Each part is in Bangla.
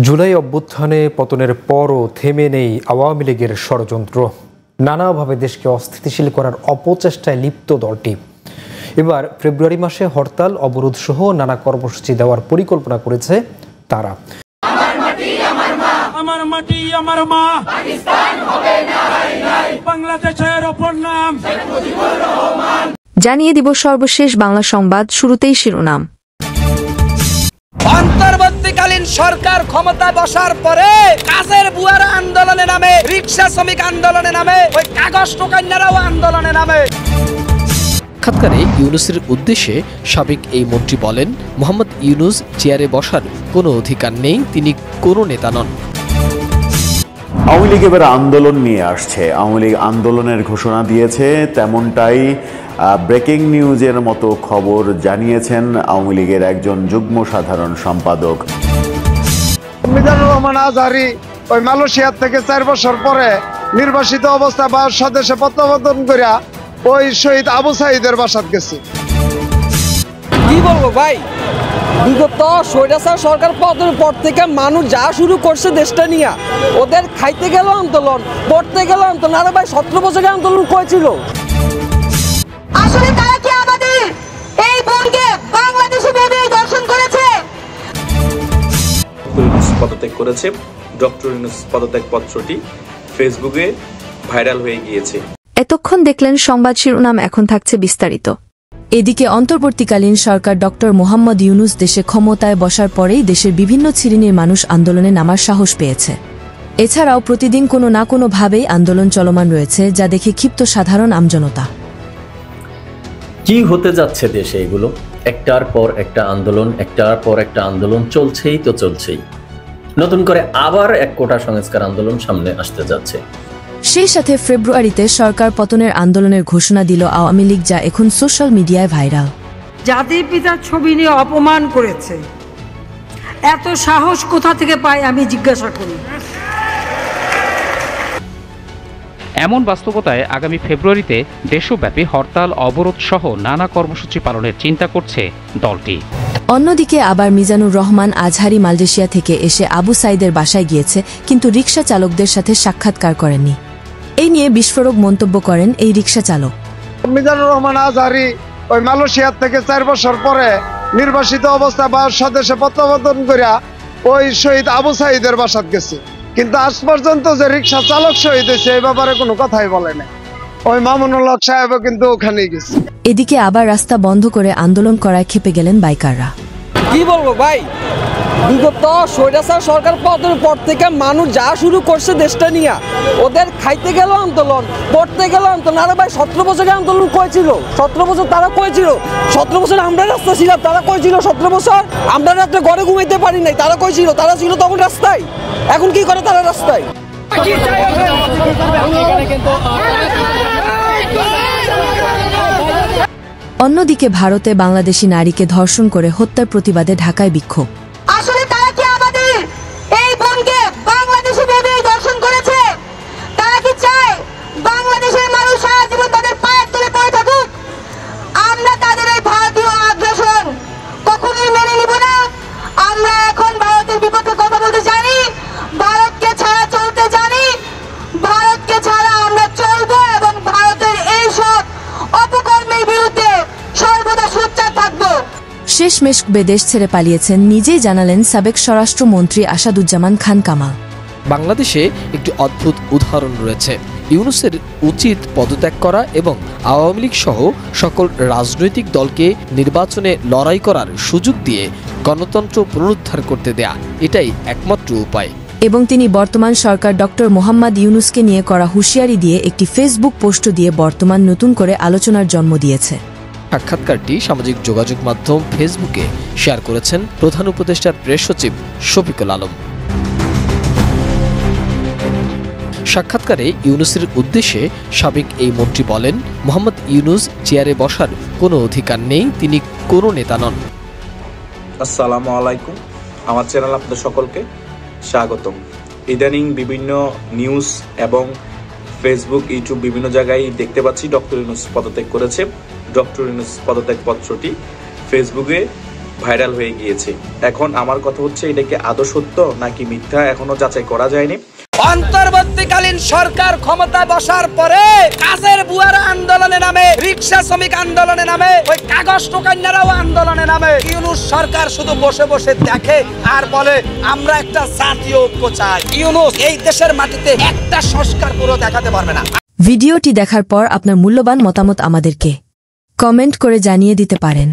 জুলাই অভ্যুত্থানে পতনের পরও থেমে নেই আওয়ামী লীগের ষড়যন্ত্র। নানাভাবে দেশকে অস্থিতিশীল করার অপচেষ্টায় লিপ্ত দলটি এবার ফেব্রুয়ারি মাসে হরতাল, অবরোধ সহ নানা কর্মসূচি দেওয়ার পরিকল্পনা করেছে তারা। জানিয়ে দিব সর্বশেষ বাংলা সংবাদ। শুরুতেই শিরোনাম। অন্তর্বর্তীকালীন সরকার ক্ষমতায় বসার পরে কাজের বুয়ারা আন্দোলনে নামে, রিক্সা শ্রমিক আন্দোলনে নামে, ওই কাগজ টোকাইনারাও আন্দোলনে নামে। সাক্ষাৎকারে ইউনূসের উদ্দেশ্যে সাবেক এই মন্ত্রী বলেন, মোহাম্মদ ইউনূস চেয়ারে বসার কোনো অধিকার নেই, তিনি কোনো নেতা নন। আওয়ামী লীগ এবার আন্দোলন নিয়ে আসছে। আওয়ামী লীগ আন্দোলনের ঘোষণা দিয়েছে, তেমনটাই ব্রেকিং নিউজের মতো খবর জানিয়েছেন আওয়ামী লীগের একজন যুগ্ম সাধারণ সম্পাদক। মিজানুর রহমান আজহারি ওই মালয়েশিয়া থেকে 4 বছর পরে নির্বাসিত অবস্থা বা স্বদেশে প্রত্যাবর্তন করিয়া ওই শহীদ আবু সাঈদের বাসাত গেছে। কি বলবো ভাই, বিগত স্বৈরাচার সরকার পতনের পর থেকে মানুষ যা শুরু করছে দেশটা নিয়ে, ওদের খাইতে গেল আন্দোলন, পড়তে গেল আন্দোলন। আরে ভাই 17 বছরের আন্দোলন করেছিল। আসলে তারা কি আমাদের এই বোনকে বাংলাদেশে ভেবে দর্শন করেছে? পদত্যাগ করেছে। ডক্টর ইউনূস পদত্যাগ পত্রটি ফেসবুকে ভাইরাল হয়ে গিয়েছে। এতক্ষণ দেখলেন সংবাদ শিরোনাম, এখন থাকছে বিস্তারিত। এদিকে অন্তর্বর্তীকালীন সরকার ডক্টর মোহাম্মদ ইউনূস দেশে ক্ষমতায় বসার পরেই দেশের বিভিন্ন শ্রেণীর মানুষ আন্দোলনে নামার সাহস পেয়েছে। এছাড়াও প্রতিদিন কোনো না কোনো ভাবেই আন্দোলন চলমান রয়েছে, যা দেখে ক্ষিপ্ত সাধারণ আমজনতা। কি হতে যাচ্ছে দেশে? এগুলো একটার পর একটা আন্দোলন, একটার পর একটা আন্দোলন চলছেই তো চলছেই। নতুন করে আবার এক কোটা সংস্কার আন্দোলন সামনে আসতে যাচ্ছে। সেই সাথে ফেব্রুয়ারিতে সরকার পতনের আন্দোলনের ঘোষণা দিল আওয়ামী লীগ, যা এখন সোশ্যাল মিডিয়ায় ভাইরাল। জাতির পিতার ছবি নিয়ে অপমান করেছে, এত সাহস কোথা থেকে পায় আমি জিজ্ঞাসা করি। এমন বাস্তবতায় আগামী ফেব্রুয়ারিতে দেশব্যাপী হরতাল, অবরোধ সহ নানা কর্মসূচি পালনের চিন্তা করছে দলটি। অন্যদিকে আবার মিজানুর রহমান আজহারি মালয়েশিয়া থেকে এসে আবু সাঈদের বাসায় গিয়েছে, কিন্তু রিকশা চালকদের সাথে সাক্ষাৎকার করেননি। এই নিয়ে বিস্ফোরক মন্তব্য করেন এই রিকশা চালক। মিজানুর রহমান আজহারি ওই মালয়েশিয়া থেকে 4 বছর পরে নির্বাসিত অবস্থা বা স্বদেশে প্রত্যাবর্তন করিয়া ওই শহীদ আবু সাঈদের বাসাত গেছে, কিন্তু আজ পর্যন্ত যে রিকশা চালক শহীদ হয়েছে এই ব্যাপারে কোনো কথাই বলে না। ওই মামুনুল হক সাহেবও কিন্তু ওখানেই গেছে। এদিকে আবার রাস্তা বন্ধ করে আন্দোলন করায় ক্ষেপে গেলেন বাইকাররা। কি বলবো ভাই, বিগত স্বৈরাচার সরকার পতনের পর থেকে মানুষ যা শুরু করছে দেশটা নিয়ে, ওদের খাইতে গেল আন্দোলন, পড়তে গেল আন্দোলন। আরে ভাই 17 বছরের আন্দোলন করেছিল। 17 বছর তারা করেছিল। 17 বছর আমরা রাস্তা ছিলাম, তারা করেছিল। 17 বছর আমরা রাত্রে ঘরে ঘুমাইতে পারি নাই, তারা করেছিল। তারা ছিল তখন রাস্তায়, এখন কি করে তারা রাস্তায়? অন্যদিকে ভারতে বাংলাদেশি নারীকে ধর্ষণ করে হত্যার প্রতিবাদে ঢাকায় বিক্ষোভ। আসলে তারা কি আমাদের এই বোনকে বাংলাদেশে ভেবে দর্শন করেছে? তারা কি চায় বাংলাদেশের মানুষ সারা জীবন তাদের পায়ের তলে পড়ে থাকুক? আমরা তাদের এই ভারতীয় আগ্রাসন কখনোই মেনে নিব না। আমরা এখন ভারতের বিপক্ষে কথা বলতে জানি, ভারতকে ছাড়া চলতে জানি, ভারতকে ছাড়া আমরা চলবো এবং ভারতের এই সব অপকর্মের বিরুদ্ধে সর্বদা সোচ্চার থাকবো। শেষমেশ দেশ ছেড়ে পালিয়েছেন, নিজেই জানালেন সাবেক স্বরাষ্ট্রমন্ত্রী আসাদুজ্জামান খান কামাল। বাংলাদেশে একটি অদ্ভুত উদাহরণ রয়েছে। ইউনূসের উচিত পদত্যাগ করা এবং আওয়ামী লীগ সহ সকল রাজনৈতিক দলকে নির্বাচনে লড়াই করার সুযোগ দিয়ে গণতন্ত্র পুনরুদ্ধার করতে দেয়া, এটাই একমাত্র উপায়। এবং তিনি বর্তমান সরকার ডক্টর মোহাম্মদ ইউনূসকে নিয়ে করা হুঁশিয়ারি দিয়ে একটি ফেসবুক পোস্ট দিয়ে বর্তমান নতুন করে আলোচনার জন্ম দিয়েছে। সাক্ষাৎকারটি সামাজিক যোগাযোগ মাধ্যম ফেসবুকে শেয়ার করেছেন প্রধান উপদেষ্টার প্রেস সচিব শফিকুল আলম। সাক্ষাৎকারে ইউনূসের উদ্দেশ্যে সাবেক এই মন্ত্রী বলেন, মোহাম্মদ ইউনূস চেয়ারে বসার কোনো অধিকার নেই, তিনি কোনো নেতা নন। আসসালামু আলাইকুম, আমার চ্যানেল আপনাদের সকলকে স্বাগতম। ইদানিং বিভিন্ন নিউজ এবং ফেসবুক, ইউটিউব বিভিন্ন জায়গায় দেখতে পাচ্ছি ডক্টর ইউনূস পদত্যাগ করেছে। ডক্টর ইউনূস পদত্যাগ পত্রটি ফেসবুকে ভাইরাল হয়ে গিয়েছে। এখন আমার কথা হচ্ছে, এটা কি আদৌ সত্য নাকি মিথ্যা এখনো যাচাই করা যায়নি। অন্তর্বর্তীকালীন সরকার ক্ষমতায় বসার পরে কাজের বুয়ারা আন্দোলনে নামে, রিক্সা শ্রমিক আন্দোলনে নামে, ওই কাগজ টোকাইনারাও আন্দোলনে নামে। ইউনূস সরকার শুধু বসে বসে দেখে আর বলে আমরা একটা জাতীয় ঐক্য চাই। ইউনূস এই দেশের মাটিতে একটা সংস্কার পুরো দেখাতে পারবে না। ভিডিওটি দেখার পর আপনার মূল্যবান মতামত আমাদেরকে কমেন্ট করে জানিয়ে দিতে পারেন।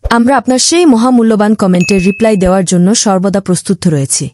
আমরা আপনার সেই মহামূল্যবান কমেন্টের রিপ্লাই দেওয়ার জন্য সর্বদা প্রস্তুত রয়েছি।